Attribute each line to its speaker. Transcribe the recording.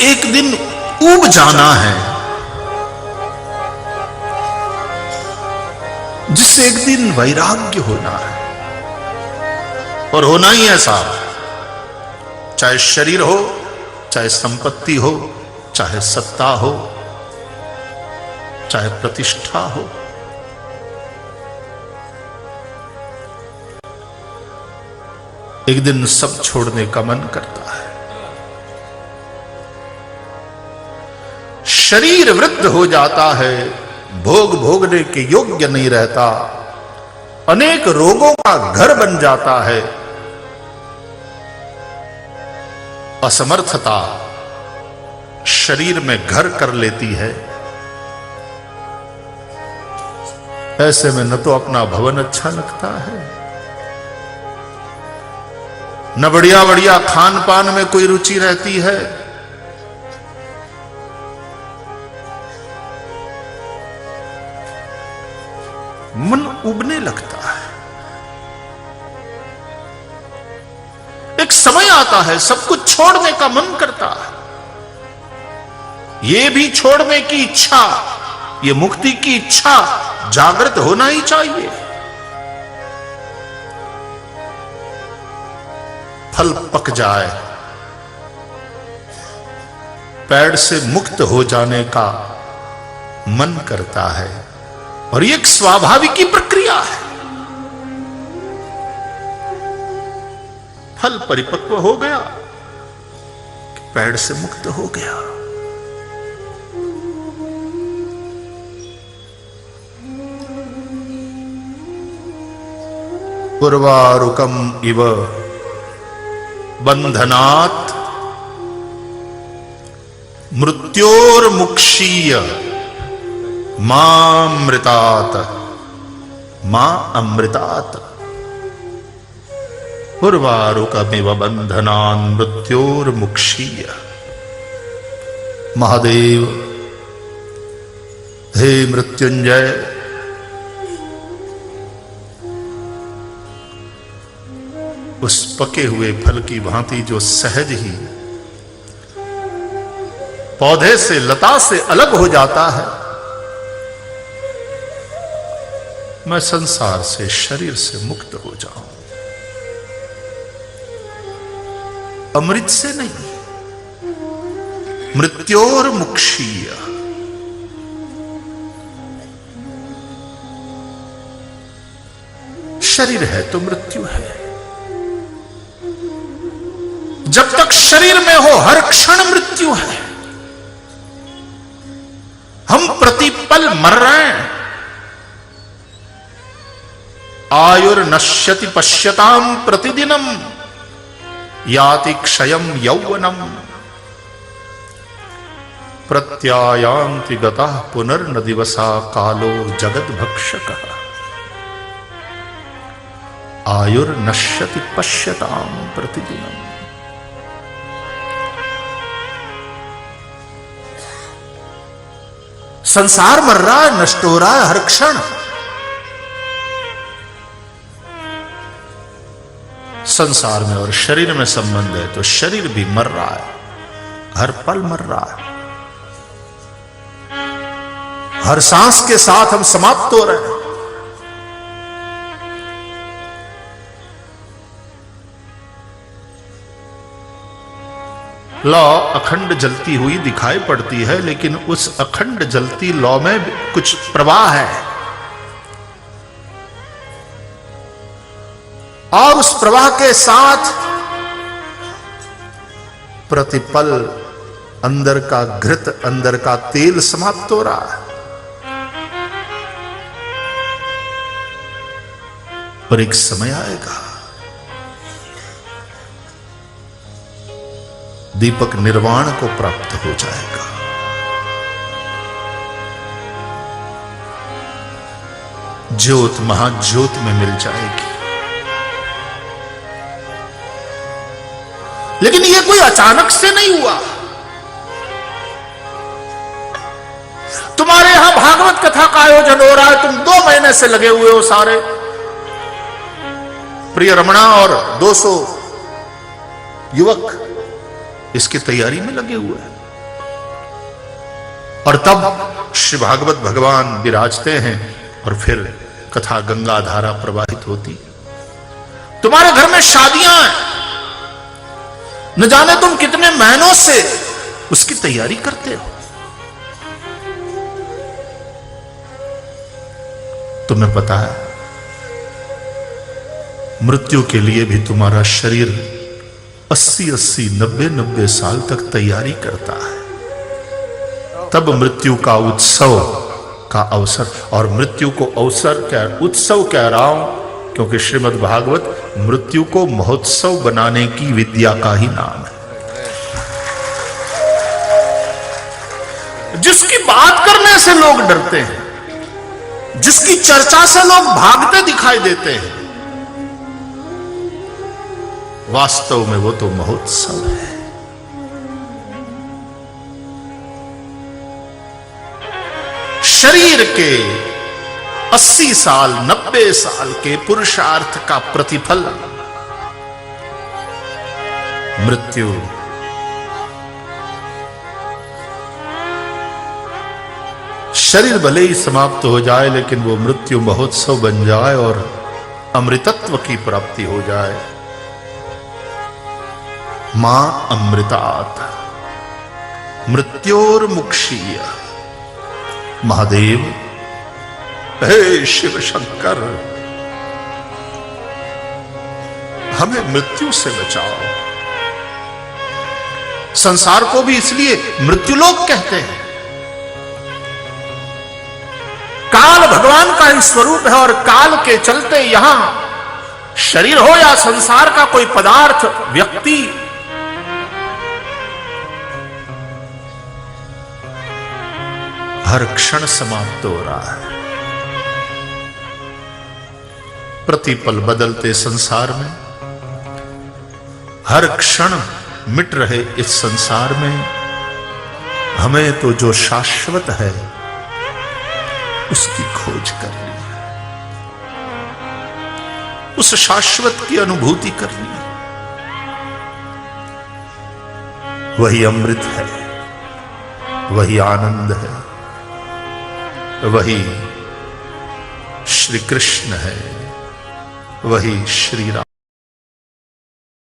Speaker 1: एक दिन ऊब जाना है, जिससे एक दिन वैराग्य होना है, और होना ही ऐसा, चाहे शरीर हो, चाहे संपत्ति हो, चाहे सत्ता हो, चाहे प्रतिष्ठा हो। एक दिन सब छोड़ने का मन करता है। शरीर वृद्ध हो जाता है, भोग भोगने के योग्य नहीं रहता, अनेक रोगों का घर बन जाता है। असमर्थता शरीर में घर कर लेती है। ऐसे में न तो अपना भवन अच्छा लगता है, न बढ़िया बढ़िया खान पान में कोई रुचि रहती है, मन उबने लगता है। एक समय आता है सब कुछ छोड़ने का मन करता है। ये भी छोड़ने की इच्छा, ये मुक्ति की इच्छा जागृत होना ही चाहिए। फल पक जाए, पेड़ से मुक्त हो जाने का मन करता है, और ये एक स्वाभाविक प्रक्रिया है। फल परिपक्व हो गया, पेड़ से मुक्त हो गया। उर्वारुकम इव बंधनात् मृत्योर्मुक्षीय मामृतात् मां अमृतात्। उर्वारुकमिव बंधनान् मृत्योर्मुक्षीय। महादेव, हे मृत्युंजय, उस पके हुए फल की भांति जो सहज ही पौधे से, लता से अलग हो जाता है, मैं संसार से, शरीर से मुक्त हो जाऊं। अमृत से नहीं, मृत्योर्मुक्षीय। शरीर है तो मृत्यु है। जब तक शरीर में हो हर क्षण मृत्यु है। हम प्रतिपल मर रहे हैं। आयुर्नश्यति पश्यताम प्रतिदिनम याति क्षयम यौवनम प्रत्यायांति गतः पुनर्न दिवसा कालो जगद्भक्षकः। आयुर्नश्यति पश्यताम प्रतिदिनम। संसार मर रहा है, नष्ट हो रहा है हर क्षण। संसार में और शरीर में संबंध है तो शरीर भी मर रहा है, हर पल मर रहा है। हर सांस के साथ हम समाप्त हो रहे हैं। लौ अखंड जलती हुई दिखाई पड़ती है, लेकिन उस अखंड जलती लौ में कुछ प्रवाह है, और उस प्रवाह के साथ प्रतिपल अंदर का घृत, अंदर का तेल समाप्त हो रहा है। और एक समय आएगा दीपक निर्वाण को प्राप्त हो जाएगा। ज्योत महाज्योत में मिल जाएगी। लेकिन यह कोई अचानक से नहीं हुआ। तुम्हारे यहां भागवत कथा का आयोजन हो रहा है, तुम 2 महीने से लगे हुए हो। सारे प्रिय रमणा और 200 युवक इसकी तैयारी में लगे हुए हैं। और तब श्री भागवत भगवान विराजते हैं और फिर कथा गंगा धारा प्रवाहित होती। तुम्हारे घर में शादियां हैं, न जाने तुम कितने महीनों से उसकी तैयारी करते हो। तुम्हें पता है मृत्यु के लिए भी तुम्हारा शरीर 80-80, 90-90 साल तक तैयारी करता है। तब मृत्यु का उत्सव का अवसर, और मृत्यु को अवसर उत्सव कह रहा हूं क्योंकि श्रीमद् भागवत मृत्यु को महोत्सव बनाने की विद्या का ही नाम है। जिसकी बात करने से लोग डरते हैं, जिसकी चर्चा से लोग भागते दिखाई देते हैं, वास्तव में वो तो महोत्सव है। शरीर के 80 साल 90 साल के पुरुषार्थ का प्रतिफल मृत्यु। शरीर भले ही समाप्त हो जाए लेकिन वो मृत्यु महोत्सव बन जाए और अमृतत्व की प्राप्ति हो जाए। मां अमृतात् मृत्योर्मुक्षीय। महादेव, हे शिव शंकर, हमें मृत्यु से बचाओ। संसार को भी इसलिए मृत्युलोक कहते हैं। काल भगवान का ही स्वरूप है और काल के चलते यहां शरीर हो या संसार का कोई पदार्थ, व्यक्ति, हर क्षण समाप्त हो रहा है। प्रतिपल बदलते संसार में, हर क्षण मिट रहे इस संसार में हमें तो जो शाश्वत है उसकी खोज करनी है, उस शाश्वत की अनुभूति करनी है। वही अमृत है, वही आनंद है, वही श्री कृष्ण है, वही श्री राम।